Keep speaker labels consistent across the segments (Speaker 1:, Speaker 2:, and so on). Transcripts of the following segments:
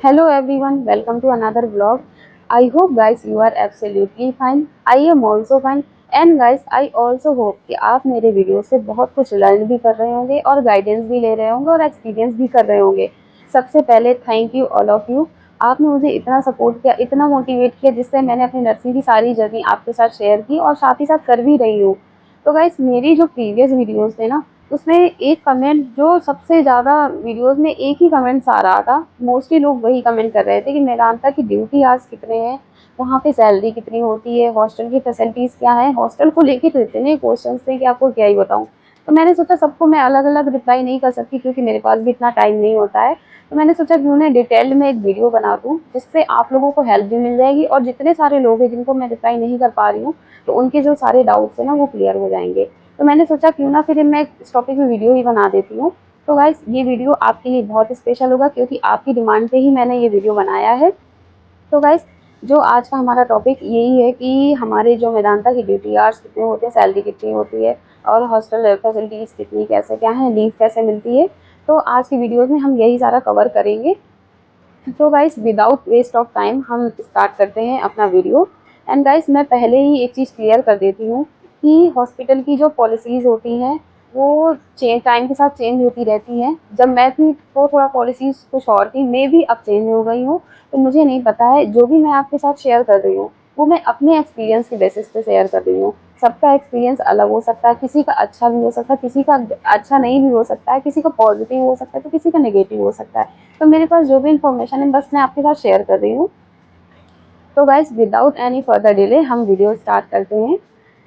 Speaker 1: Hello everyone, welcome to another vlog. I hope guys you are absolutely fine. I am also fine and guys I also hope कि आप मेरे video से बहुत कुछ learn भी कर रहे होंगे और गाइडेंस भी ले रहे होंगे और एक्सपीरियंस भी कर रहे होंगे। सबसे पहले thank you all of you. आपने मुझे इतना सपोर्ट किया, इतना मोटिवेट किया जिससे मैंने अपनी नर्सिंग की सारी जर्नी आपके साथ शेयर की और साथ ही साथ कर भी रही हूँ। तो गाइस मेरी जो प्रीवियस वीडियोस थे ना, उसमें एक कमेंट जो सबसे ज़्यादा वीडियोस में एक ही कमेंट्स आ रहा था। मोस्टली लोग वही कमेंट कर रहे थे कि मेदांता की ड्यूटी आवर्स कितने हैं, वहाँ पे सैलरी कितनी होती है, हॉस्टल की फैसिलिटीज़ क्या है। हॉस्टल को लेके तो इतने क्वेश्चंस थे कि आपको क्या ही बताऊँ। तो मैंने सोचा सबको मैं अलग अलग रिप्लाई नहीं कर सकती क्योंकि मेरे पास भी इतना टाइम नहीं होता है। तो मैंने सोचा क्यों ना डिटेल में एक वीडियो बना दूँ जिससे आप लोगों को हेल्प भी मिल जाएगी और जितने सारे लोग हैं जिनको मैं रिप्लाई नहीं कर पा रही हूँ तो उनके जो सारे डाउट्स हैं ना वो क्लियर हो जाएंगे। तो मैंने सोचा क्यों ना फिर मैं इस टॉपिक में वीडियो ही बना देती हूँ। तो गाइस ये वीडियो आपके लिए बहुत स्पेशल होगा क्योंकि आपकी डिमांड पे ही मैंने ये वीडियो बनाया है। तो गाइस जो आज का हमारा टॉपिक यही है कि हमारे जो मेदांता की ड्यूटी आवर्स कितने होते हैं, सैलरी कितनी होती है और हॉस्टल फैसिलिटीज़ कितनी कैसे क्या है, लीव कैसे मिलती है। तो आज की वीडियोज़ में हम यही सारा कवर करेंगे। तो guys without waste of time हम स्टार्ट करते हैं अपना वीडियो। एंड गाइस मैं पहले ही एक चीज़ क्लियर कर देती हूँ कि हॉस्पिटल की जो पॉलिसीज़ होती हैं वो टाइम के साथ चेंज होती रहती हैं। जब मैं थी तो थोड़ा पॉलिसीज़ कुछ और थी, मैं भी अब चेंज हो गई हूँ। तो मुझे नहीं पता है, जो भी मैं आपके साथ शेयर कर रही हूँ वो मैं अपने एक्सपीरियंस के बेसिस पे शेयर कर रही हूँ। सबका एक्सपीरियंस अलग हो सकता है, किसी का अच्छा भी हो सकता है, किसी का अच्छा नहीं भी हो सकता है, किसी का पॉजिटिव हो सकता है तो किसी का नेगेटिव हो सकता है। तो मेरे पास जो भी इन्फॉर्मेशन है बस मैं आपके साथ शेयर कर रही हूँ। तो guys without any further delay हम वीडियो स्टार्ट करते हैं।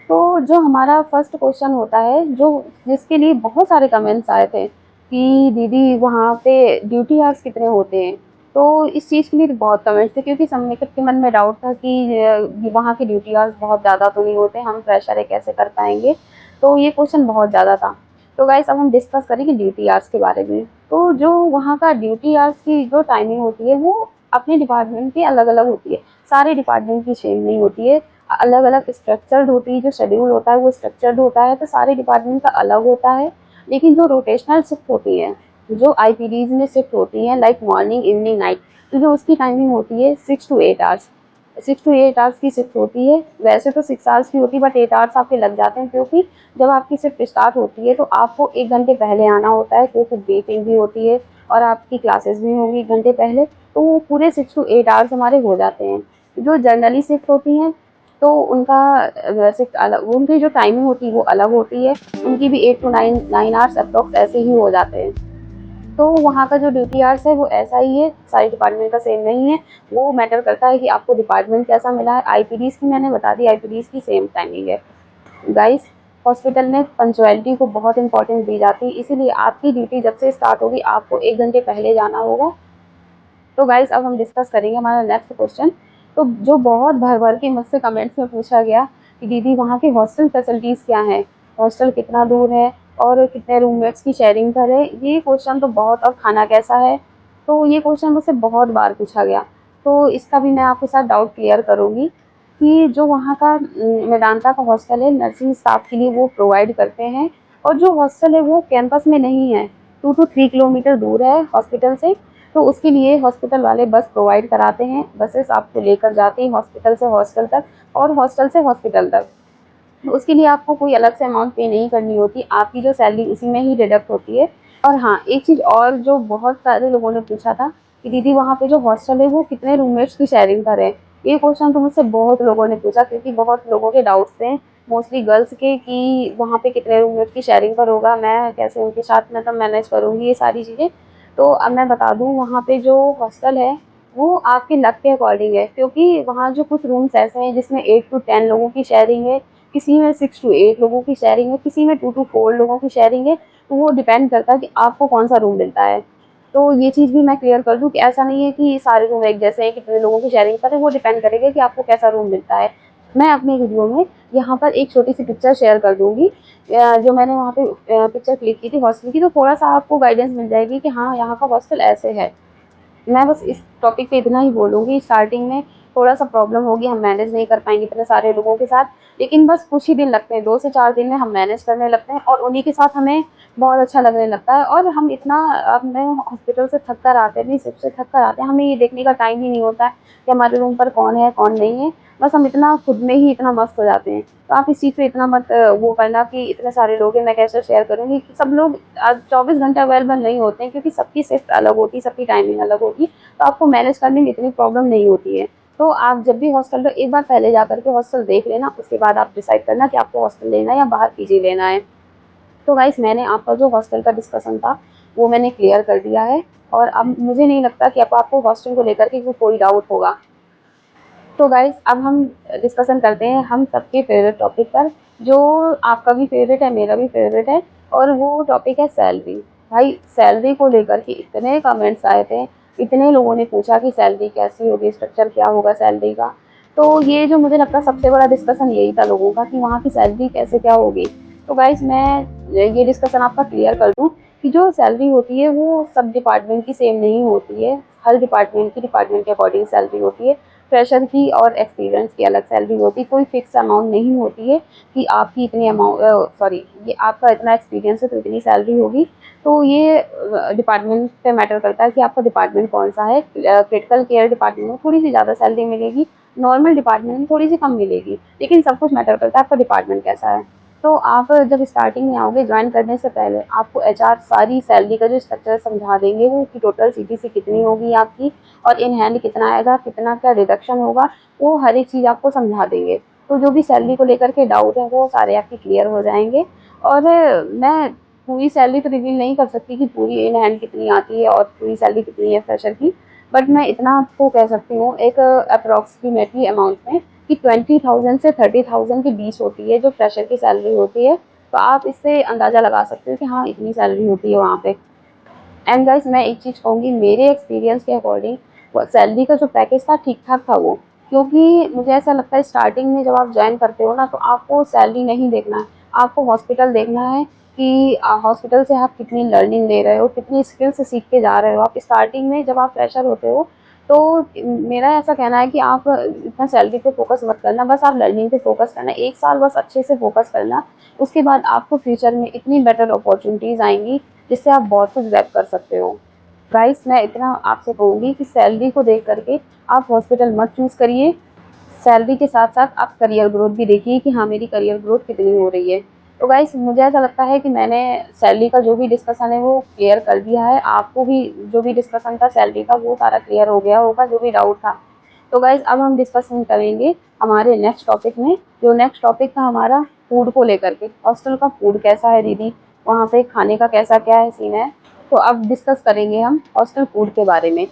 Speaker 1: तो जो हमारा फर्स्ट क्वेश्चन होता है, जो जिसके लिए बहुत सारे कमेंट्स आए थे कि दीदी वहाँ पे ड्यूटी आवर्स कितने होते हैं। तो इस चीज़ के लिए तो बहुत कमेंट्स थे क्योंकि सब के मन में डाउट था कि वहाँ के ड्यूटी आवर्स बहुत ज़्यादा तो नहीं होते, हम फ्रेशर है कैसे कर पाएंगे। तो ये क्वेश्चन बहुत ज़्यादा था। तो गाइस अब हम डिस्कस करेंगे ड्यूटी आवर्स के बारे में। तो जो वहाँ का ड्यूटी आवर्स की जो टाइमिंग होती है वो अपने डिपार्टमेंट की अलग अलग होती है, सारे डिपार्टमेंट की सेम नहीं होती है। अलग अलग स्ट्रक्चर्ड होती है, जो शेड्यूल होता है वो स्ट्रक्चर्ड होता है, तो सारे डिपार्टमेंट का अलग होता है। लेकिन जो रोटेशनल शिफ्ट होती है, जो आईपीडीज में शिफ्ट होती है लाइक मॉर्निंग इवनिंग नाइट, तो जो उसकी टाइमिंग होती है 6 to 8 आवर्स। 6 to 8 आवर्स की शिफ्ट होती है। वैसे तो 6 आवर्स की होती है बट 8 आवर्स आपके लग जाते हैं क्योंकि जब आपकी शिफ्ट स्टार्ट होती है तो आपको 1 घंटे पहले आना होता है क्योंकि ब्रीफिंग भी होती है और आपकी क्लासेस भी होंगी 1 घंटे पहले। तो वो पूरे 6 to 8 आवर्स हमारे हो जाते हैं। जो जनरली शिफ्ट होती हैं तो उनका शिफ्ट अलग, उनकी जो टाइमिंग होती है वो अलग होती है। उनकी भी 8 to 9 आवर्स अप्रॉक्स ऐसे ही हो जाते हैं। तो वहाँ का जो ड्यूटी आवर्स है वो ऐसा ही है, सारी डिपार्टमेंट का सेम नहीं है। वो मैटर करता है कि आपको डिपार्टमेंट कैसा मिला है। आईपीडीज की मैंने बता दी, आईपीडीज की सेम टाइमिंग है। गाइस हॉस्पिटल में पंक्चुअलिटी को बहुत इंपॉर्टेंस दी जाती है, इसीलिए आपकी ड्यूटी जब से स्टार्ट होगी आपको 1 घंटे पहले जाना होगा। तो गाइस अब हम डिस्कस करेंगे हमारा नेक्स्ट क्वेश्चन। तो जो बहुत भर भर के मुझसे कमेंट्स में पूछा गया कि दीदी वहाँ की हॉस्टल फैसिलिटीज़ क्या हैं, हॉस्टल कितना दूर है और कितने रूममेट्स की शेयरिंग करें, ये क्वेश्चन तो बहुत, और खाना कैसा है। तो ये क्वेश्चन मुझसे बहुत बार पूछा गया। तो इसका भी मैं आपके साथ डाउट क्लियर करूँगी कि जो वहाँ का मेदांता का हॉस्टल है नर्सिंग स्टाफ के लिए वो प्रोवाइड करते हैं। और जो हॉस्टल है वो कैंपस में नहीं है, 2 to 3 किलोमीटर दूर है हॉस्पिटल से। तो उसके लिए हॉस्पिटल वाले बस प्रोवाइड कराते हैं, बसेस आपको लेकर जाती हैं हॉस्पिटल से हॉस्टल तक और हॉस्टल से हॉस्पिटल तक। उसके लिए आपको कोई अलग से अमाउंट पे नहीं करनी होती, आपकी जो सैलरी उसी में ही डिडक्ट होती है। और हाँ एक चीज़ और जो बहुत सारे लोगों ने पूछा था कि दीदी वहाँ पे जो हॉस्टल है वो कितने रूममेट्स की शेयरिंग करें। ये क्वेश्चन तो मुझसे बहुत लोगों ने पूछा क्योंकि बहुत लोगों के डाउट्स थे, मोस्टली गर्ल्स के, कि वहाँ पे कितने रूममेट की शेयरिंग पर होगा, मैं कैसे उनके साथ मतलब मैनेज करूँगी ये सारी चीज़ें। तो अब मैं बता दूँ वहाँ पे जो हॉस्टल है वो आपके लक के अकॉर्डिंग है क्योंकि वहाँ जो कुछ रूम्स ऐसे हैं जिसमें 8 to 10 लोगों की शेयरिंग है, किसी में 6 to 8 लोगों की शेयरिंग है, किसी में 2 to 4 लोगों की शेयरिंग है। तो वो डिपेंड करता है कि आपको कौन सा रूम मिलता है। तो ये चीज़ भी मैं क्लियर कर दूँ कि ऐसा नहीं है कि सारे रूम एक जैसे हैं, कितने लोगों की शेयरिंग पर है, वो डिपेंड करेगा कि आपको कैसा रूम मिलता है। मैं अपने वीडियो में यहाँ पर एक छोटी सी पिक्चर शेयर कर दूँगी, जो मैंने वहाँ पे पिक्चर क्लिक की थी हॉस्टल की, तो थोड़ा सा आपको गाइडेंस मिल जाएगी कि हाँ यहाँ का हॉस्टल ऐसे है। मैं बस इस टॉपिक पे इतना ही बोलूँगी स्टार्टिंग में थोड़ा सा प्रॉब्लम होगी, हम मैनेज नहीं कर पाएंगे इतने सारे लोगों के साथ, लेकिन बस कुछ ही दिन लगते हैं, 2 से 4 दिन में हम मैनेज करने लगते हैं और उन्हीं के साथ हमें बहुत अच्छा लगने लगता है। और हम इतना अपने हॉस्पिटल से थक कर आते हैं, अपनी शिफ्ट से थक कर आते हैं, हमें ये देखने का टाइम ही नहीं होता है कि हमारे रूम पर कौन है कौन नहीं है, बस हम इतना खुद में ही इतना मस्त हो जाते हैं। तो आप इस चीज़ पे इतना मत वो करना कि इतने सारे लोग हैं मैं कैसे शेयर करूँगी, कि सब लोग 24 घंटे अवेलेबल नहीं होते हैं, क्योंकि सबकी शिफ्ट अलग होती है, सबकी टाइमिंग अलग होगी, तो आपको मैनेज करने में इतनी प्रॉब्लम नहीं होती है। तो आप जब भी हॉस्टल लो, एक बार पहले जा करके हॉस्टल देख लेना, उसके बाद आप डिसाइड करना कि आपको हॉस्टल लेना है या बाहर पीजी लेना है। तो गाइस मैंने आपका जो हॉस्टल का डिस्कशन था वो मैंने क्लियर कर दिया है, और अब मुझे नहीं लगता कि अब आपको हॉस्टल को लेकर के कोई डाउट होगा। तो गाइस अब हम डिस्कशन करते हैं हम सबके फेवरेट टॉपिक पर, जो आपका भी फेवरेट है, मेरा भी फेवरेट है, और वो टॉपिक है सैलरी। भाई सैलरी को लेकर के इतने कमेंट्स आए थे, इतने लोगों ने पूछा कि सैलरी कैसी होगी, स्ट्रक्चर क्या होगा सैलरी का। तो ये जो मुझे लगता है सबसे बड़ा डिस्कशन यही था लोगों का, कि वहाँ की सैलरी कैसे क्या होगी। तो गाइस मैं ये डिस्कशन आपका क्लियर कर दूँ कि जो सैलरी होती है वो सब डिपार्टमेंट की सेम नहीं होती है, हर डिपार्टमेंट के अकॉर्डिंग सैलरी होती है। फ्रेशर की और एक्सपीरियंस की अलग सैलरी होती है, कोई फिक्स अमाउंट नहीं होती है कि आपकी इतनी ये आपका इतना एक्सपीरियंस है तो इतनी सैलरी होगी। तो ये डिपार्टमेंट पे मैटर करता है कि आपका डिपार्टमेंट कौन सा है। क्रिटिकल केयर डिपार्टमेंट में थोड़ी सी ज़्यादा सैलरी मिलेगी, नॉर्मल डिपार्टमेंट में थोड़ी सी कम मिलेगी, लेकिन सब कुछ मैटर करता है आपका डिपार्टमेंट कैसा है। तो आप जब स्टार्टिंग में आओगे ज्वाइन करने से पहले आपको एचआर सारी सैलरी का जो स्ट्रक्चर समझा देंगे, वो कि टोटल सीटीसी कितनी होगी आपकी, और इन हैंड कितना आएगा, कितना क्या रिडक्शन होगा, वो हर एक चीज़ आपको समझा देंगे। तो जो भी सैलरी को लेकर के डाउट है वो सारे आपके क्लियर हो जाएंगे। और मैं पूरी सैलरी तो रिवील नहीं कर सकती कि पूरी इन हैंड कितनी आती है और पूरी सैलरी कितनी है फ्रेशर की, बट मैं इतना आपको कह सकती हूँ एक अप्रॉक्सीमेटली अमाउंट में, कि 20,000 से 30,000 के बीच होती है जो फ्रेशर की सैलरी होती है। तो आप इससे अंदाज़ा लगा सकते हो कि हाँ इतनी सैलरी होती है वहाँ पे। एंड गाइस मैं एक चीज़ कहूँगी, मेरे एक्सपीरियंस के अकॉर्डिंग सैलरी का जो पैकेज था ठीक ठाक था वो, क्योंकि मुझे ऐसा लगता है स्टार्टिंग में जब आप ज्वाइन करते हो ना, तो आपको सैलरी नहीं देखना है, आपको हॉस्पिटल देखना है कि हॉस्पिटल से आप कितनी लर्निंग ले रहे हो, कितनी स्किल्स सीख के जा रहे हो। आप स्टार्टिंग में जब आप फ्रेशर होते हो, तो मेरा ऐसा कहना है कि आप इतना सैलरी पे फोकस मत करना, बस आप लर्निंग पे फोकस करना, 1 साल बस अच्छे से फोकस करना। उसके बाद आपको फ्यूचर में इतनी बेटर अपॉर्चुनिटीज़ आएंगी जिससे आप बहुत कुछ ग्रैब कर सकते हो। गाइस मैं इतना आपसे कहूँगी कि सैलरी को देख करके आप हॉस्पिटल मत चूज़ करिए, सैलरी के साथ साथ आप करियर ग्रोथ भी देखिए कि हाँ मेरी करियर ग्रोथ कितनी हो रही है। तो गाइस मुझे ऐसा लगता है कि मैंने सैलरी का जो भी डिस्कशन है वो क्लियर कर दिया है, आपको भी जो भी डिस्कशन था सैलरी का वो सारा क्लियर हो गया होगा, जो भी डाउट था। तो गाइस अब हम डिस्कशन करेंगे हमारे नेक्स्ट टॉपिक में, जो नेक्स्ट टॉपिक था हमारा फूड को लेकर के, हॉस्टल का फूड कैसा है दीदी, वहाँ पे खाने का कैसा क्या है सीन है। तो अब डिस्कस करेंगे हम हॉस्टल फूड के बारे में।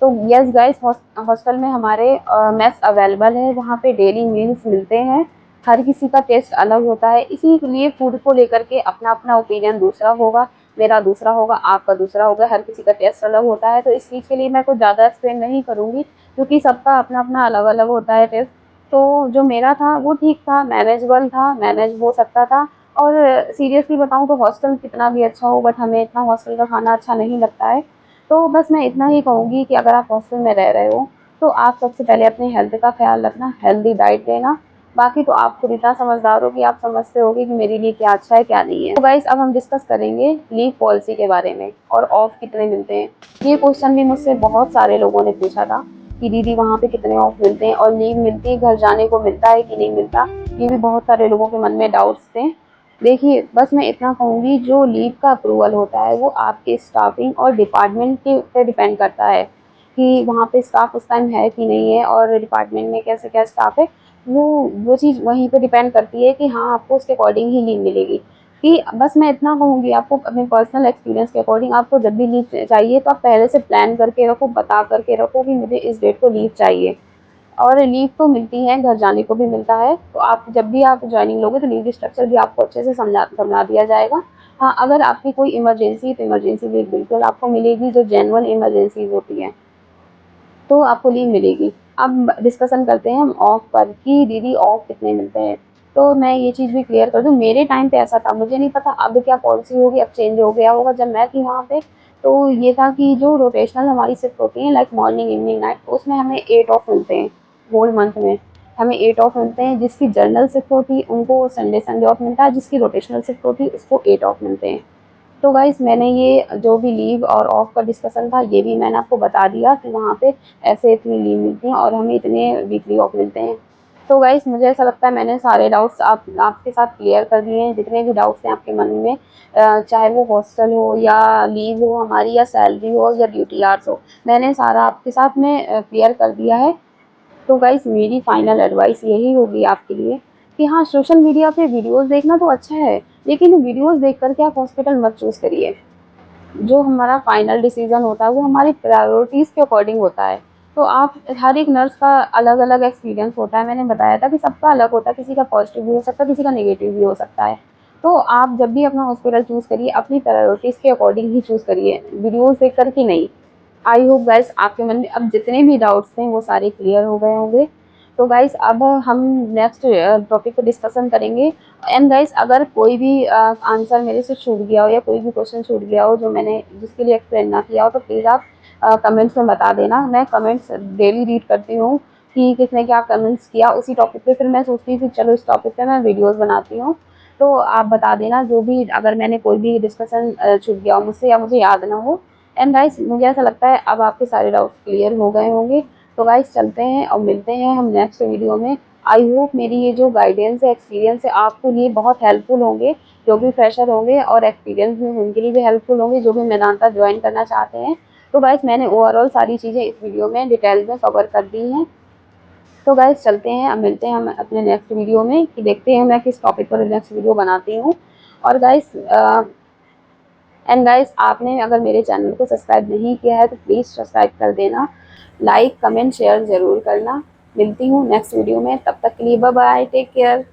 Speaker 1: तो यस गाइस हॉस्टल में हमारे मेस अवेलेबल है, वहाँ पे डेली मील्स मिलते हैं, हर किसी का टेस्ट अलग होता है, इसीलिए फूड को लेकर के अपना अपना ओपिनियन दूसरा होगा, मेरा दूसरा होगा, आपका दूसरा होगा, हर किसी का टेस्ट अलग होता है। तो इस चीज़ के लिए मैं कुछ ज़्यादा एक्सप्लेन नहीं करूँगी, क्योंकि सबका अपना अपना अलग अलग होता है टेस्ट। तो जो मेरा था वो ठीक था, मैनेजेबल था, मैनेज हो सकता था। और सीरियसली बताऊँ तो हॉस्टल कितना भी अच्छा हो, बट हमें इतना हॉस्टल का खाना अच्छा नहीं लगता है। तो बस मैं इतना ही कहूँगी कि अगर आप हॉस्टल में रह रहे हो तो आप सबसे पहले अपनी हेल्थ का ख्याल रखना, हेल्दी डाइट लेना। बाकी तो आप खुद इतना समझदार हो कि आप समझते होगे कि मेरे लिए क्या अच्छा है क्या नहीं है। तो गाइस अब हम डिस्कस करेंगे लीव पॉलिसी के बारे में और ऑफ कितने मिलते हैं। ये क्वेश्चन भी मुझसे बहुत सारे लोगों ने पूछा था कि दीदी वहाँ पे कितने ऑफ मिलते हैं और लीव मिलती है, घर जाने को मिलता है कि नहीं मिलता। ये भी बहुत सारे लोगों के मन में डाउट्स थे। देखिए बस मैं इतना कहूँगी, जो लीव का अप्रूवल होता है वो आपके स्टाफिंग और डिपार्टमेंट के पे डिपेंड करता है कि वहाँ पे स्टाफ उस टाइम है कि नहीं है, और डिपार्टमेंट में कैसे क्या स्टाफ है। वो चीज़ वहीं पे डिपेंड करती है कि हाँ आपको उसके अकॉर्डिंग ही लीव मिलेगी। कि बस मैं इतना कहूँगी आपको, अपने पर्सनल एक्सपीरियंस के अकॉर्डिंग आपको जब भी लीव चाहिए तो आप पहले से प्लान करके रखो, बता करके रखो कि मुझे इस डेट को लीव चाहिए। और लीव तो मिलती है, घर जाने को भी मिलता है। तो आप जब भी आप ज्वाइनिंग लोगे तो लीव स्ट्रक्चर भी आपको अच्छे से समझा दिया जाएगा। हाँ अगर आपकी कोई इमरजेंसी, तो इमरजेंसी लीव बिल्कुल आपको मिलेगी, जो जेन्युइन इमरजेंसीज होती हैं तो आपको लीव मिलेगी। अब डिस्कशन करते हैं हम ऑफ पर कि दीदी ऑफ कितने मिलते हैं। तो मैं ये चीज़ भी क्लियर कर दूँ, मेरे टाइम पे ऐसा था, मुझे नहीं पता अब क्या पॉलिसी होगी, अब चेंज हो गया होगा। जब मैं थी वहाँ पे तो ये था कि जो रोटेशनल हमारी शिफ्ट होती है, लाइक मॉर्निंग इवनिंग नाइट, उसमें हमें 8 ऑफ मिलते हैं। होल मंथ में हमें 8 ऑफ मिलते हैं। जिसकी जर्नल शिफ्ट होती उनको संडे संडे ऑफ मिलता है, जिसकी रोटेशनल शिफ्ट होती उसको 8 ऑफ मिलते हैं। तो गाइस मैंने ये जो भी लीव और ऑफ का डिस्कशन था ये भी मैंने आपको बता दिया कि वहाँ पे ऐसे इतनी लीव मिलती हैं और हमें इतने वीकली ऑफ मिलते हैं। तो गाइस मुझे ऐसा लगता है मैंने सारे डाउट्स आपके साथ क्लियर कर दिए हैं, जितने भी डाउट्स हैं आपके मन में, चाहे वो हॉस्टल हो या लीव हो हमारी या सैलरी हो या ड्यूटी आवर्स हो, मैंने सारा आपके साथ में क्लियर कर दिया है। तो गाइस मेरी फाइनल एडवाइस यही होगी आपके लिए कि हाँ, सोशल मीडिया पे वीडियोस देखना तो अच्छा है, लेकिन वीडियोस देख कर के आप हॉस्पिटल मत चूज करिए। जो हमारा फाइनल डिसीजन होता है वो हमारी प्रायोरिटीज़ के अकॉर्डिंग होता है। तो आप, हर एक नर्स का अलग अलग एक्सपीरियंस होता है, मैंने बताया था कि सबका अलग होता है, किसी का पॉजिटिव भी हो सकता है, किसी का नेगेटिव भी हो सकता है। तो आप जब भी अपना हॉस्पिटल चूज़ करिए अपनी प्रायोरिटीज़ के अकॉर्डिंग ही चूज़ करिए, वीडियोज़ देख कर के नहीं। आई होप गाइस आपके मन में अब जितने भी डाउट्स थे वो सारे क्लियर हो गए होंगे। तो गाइस अब हम नेक्स्ट टॉपिक पे डिस्कशन करेंगे। एंड गाइस अगर कोई भी आंसर मेरे से छूट गया हो या कोई भी क्वेश्चन छूट गया हो जो मैंने जिसके लिए एक्सप्लेन ना किया हो, तो प्लीज़ आप कमेंट्स में बता देना। मैं कमेंट्स डेली रीड करती हूँ कि किसने क्या कमेंट्स किया उसी टॉपिक पे। फिर मैं सोचती हूँ कि चलो इस टॉपिक पे मैं वीडियोस बनाती हूँ। तो आप बता देना जो भी, अगर मैंने कोई भी डिस्कशन छूट गया हो मुझसे या मुझे याद ना हो। एंड गाइस मुझे ऐसा लगता है अब आपके सारे डाउट्स क्लियर हो गए होंगे। तो गाइस चलते हैं और मिलते हैं हम नेक्स्ट वीडियो में। आई होप मेरी ये जो गाइडेंस है, एक्सपीरियंस है, आपके लिए बहुत हेल्पफुल होंगे। जो भी फ्रेशर होंगे और एक्सपीरियंस भी उनके लिए भी हेल्पफुल होंगे, जो भी मेदांता ज्वाइन करना चाहते हैं। तो गाइस मैंने ओवरऑल सारी चीज़ें इस वीडियो में डिटेल में कवर कर दी हैं। तो गाइस चलते हैं, अब मिलते हैं हम अपने नेक्स्ट वीडियो में कि देखते हैं मैं किस टॉपिक पर नेक्स्ट वीडियो बनाती हूँ। और गाइस एंड गाइस आपने अगर मेरे चैनल को सब्सक्राइब नहीं किया है तो प्लीज़ सब्सक्राइब कर देना, लाइक कमेंट शेयर ज़रूर करना। मिलती हूँ नेक्स्ट वीडियो में, तब तक के लिए बाय बाय, टेक केयर।